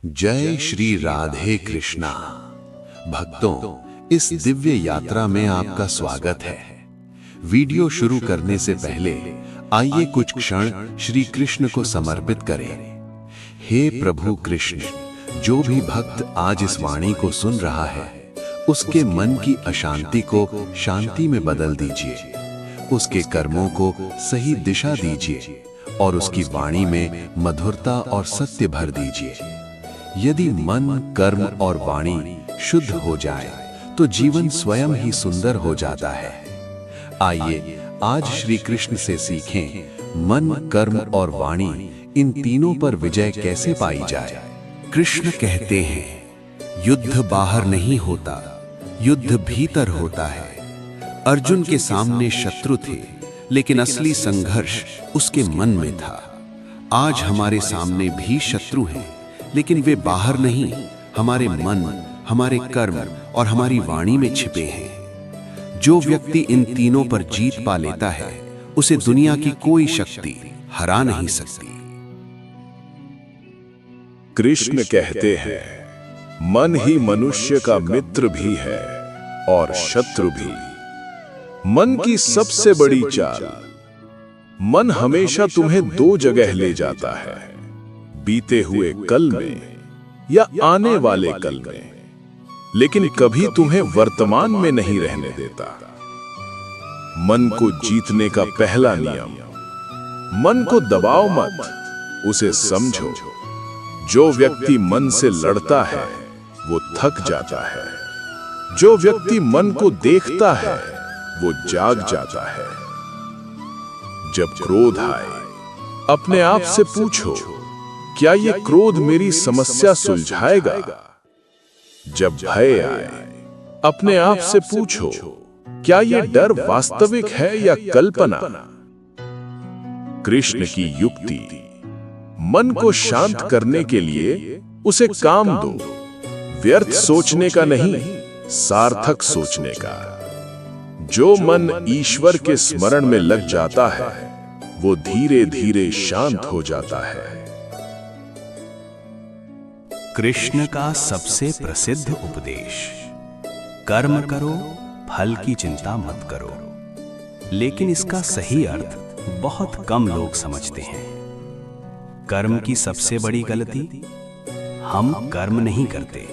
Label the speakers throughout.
Speaker 1: जय श्री राधे कृष्णा। भक्तों, इस दिव्य यात्रा में आपका स्वागत है। वीडियो शुरू करने से पहले आइए कुछ क्षण श्री कृष्ण को समर्पित करें। हे प्रभु कृष्ण, जो भी भक्त आज इस वाणी को सुन रहा है, उसके मन की अशांति को शांति में बदल दीजिए, उसके कर्मों को सही दिशा दीजिए और उसकी वाणी में मधुरता और सत्य भर दीजिए। यदि मन, कर्म और वाणी शुद्ध हो जाए तो जीवन स्वयं ही सुंदर हो जाता है। आइए आज श्री कृष्ण से सीखें मन, कर्म और वाणी, इन तीनों पर विजय कैसे पाई जाए। कृष्ण कहते हैं, युद्ध बाहर नहीं होता, युद्ध भीतर होता है। अर्जुन के सामने शत्रु थे, लेकिन असली संघर्ष उसके मन में था। आज हमारे सामने भी शत्रु हैं, लेकिन वे बाहर नहीं, हमारे मन, हमारे कर्म और हमारी वाणी में छिपे हैं। जो व्यक्ति इन तीनों पर जीत पा लेता है, उसे दुनिया की कोई शक्ति हरा नहीं सकती।
Speaker 2: कृष्ण कहते हैं, मन ही मनुष्य का मित्र भी है और शत्रु भी। मन की सबसे बड़ी चाल, मन हमेशा तुम्हें दो जगह ले जाता है, बीते हुए कल में या आने वाले कल में, लेकिन कभी तुम्हें वर्तमान में नहीं रहने देता। मन को जीतने का पहला नियम, मन को दबाओ मत, उसे समझो। जो व्यक्ति मन से लड़ता है वो थक जाता है, जो व्यक्ति मन को देखता है वो जाग जाता है। जब क्रोध आए, अपने आप से पूछो, क्या ये क्रोध मेरी समस्या सुलझाएगा? जब भय आए, अपने आप से पूछो, क्या ये डर वास्तविक है या कल्पना? कृष्ण की युक्ति, मन को शांत करने के लिए उसे काम दो, व्यर्थ सोचने का नहीं, सार्थक सोचने का। जो मन ईश्वर के स्मरण में लग जाता है, वो धीरे धीरे शांत हो जाता है।
Speaker 3: कृष्ण का सबसे प्रसिद्ध उपदेश, कर्म करो, फल की चिंता मत करो। लेकिन इसका सही अर्थ बहुत कम लोग समझते हैं। कर्म की सबसे बड़ी गलती, हम कर्म नहीं करते,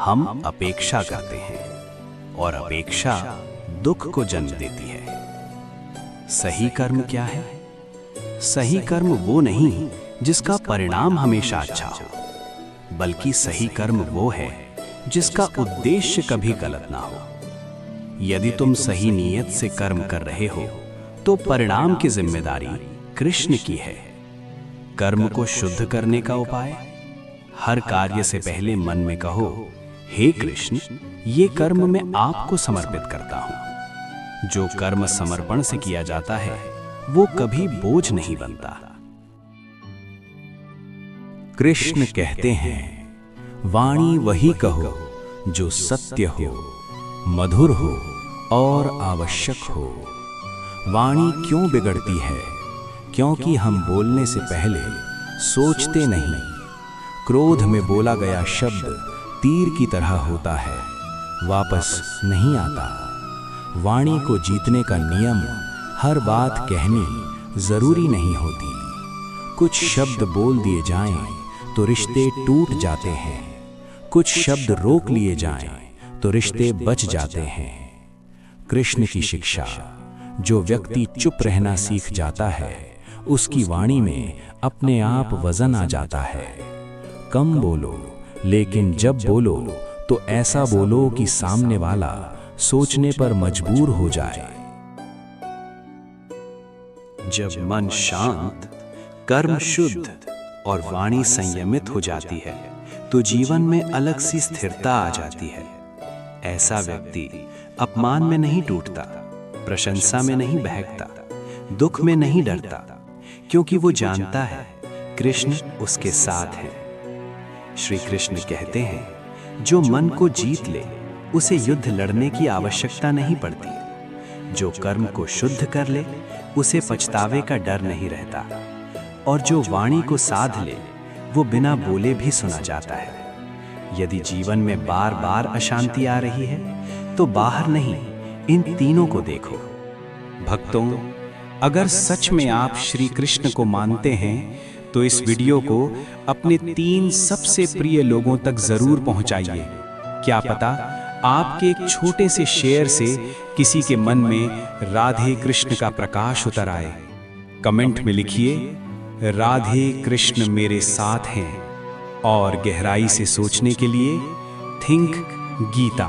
Speaker 3: हम अपेक्षा करते हैं, और अपेक्षा दुख को जन्म देती है। सही कर्म क्या है? सही कर्म वो नहीं जिसका परिणाम हमेशा अच्छा हो, बल्कि सही कर्म वो है जिसका उद्देश्य कभी गलत ना हो। यदि तुम सही नीयत से कर्म कर रहे हो तो परिणाम की जिम्मेदारी कृष्ण की है। कर्म को शुद्ध करने का उपाय, हर कार्य से पहले मन में कहो, हे कृष्ण, ये कर्म मैं आपको समर्पित करता हूं। जो कर्म समर्पण से किया जाता है वो कभी बोझ नहीं बनता। कृष्ण कहते हैं, वाणी वही कहो जो सत्य हो, मधुर हो और आवश्यक हो। वाणी क्यों बिगड़ती है? क्योंकि हम बोलने से पहले सोचते नहीं। क्रोध में बोला गया शब्द तीर की तरह होता है, वापस नहीं आता। वाणी को जीतने का नियम, हर बात कहनी जरूरी नहीं होती। कुछ शब्द बोल दिए जाएं तो रिश्ते टूट जाते हैं, कुछ शब्द रोक लिए जाएं तो रिश्ते बच जाते हैं। कृष्ण की शिक्षा, जो व्यक्ति चुप रहना सीख जाता है, उसकी वाणी में अपने आप वजन आ जाता है। कम बोलो, लेकिन जब बोलो तो ऐसा बोलो कि सामने वाला सोचने पर मजबूर हो जाए। जब मन शांत, कर्म शुद्ध और वाणी संयमित हो जाती है तो जीवन में अलग सी स्थिरता आ जाती है। ऐसा व्यक्ति अपमान में नहीं टूटता, प्रशंसा में नहीं बहकता, दुख में नहीं डरता, क्योंकि वो जानता है कृष्ण उसके साथ है। श्री कृष्ण कहते हैं, जो मन को जीत ले उसे युद्ध लड़ने की आवश्यकता नहीं पड़ती। जो कर्म को शुद्ध कर ले उसे पछतावे का डर नहीं रहता, और जो वाणी को साध ले वो बिना बोले भी सुना जाता है। यदि जीवन में बार बार अशांति आ रही है तो बाहर नहीं, इन तीनों को देखो। भक्तों, अगर सच में आप श्री कृष्ण को मानते हैं तो इस वीडियो को अपने 3 सबसे प्रिय लोगों तक जरूर पहुंचाइए। क्या पता आपके एक छोटे से शेयर से किसी के मन में राधे कृष्ण का प्रकाश उतर आए। कमेंट में लिखिए, राधे कृष्ण मेरे साथ हैं, और गहराई से सोचने के लिए थिंक गीता।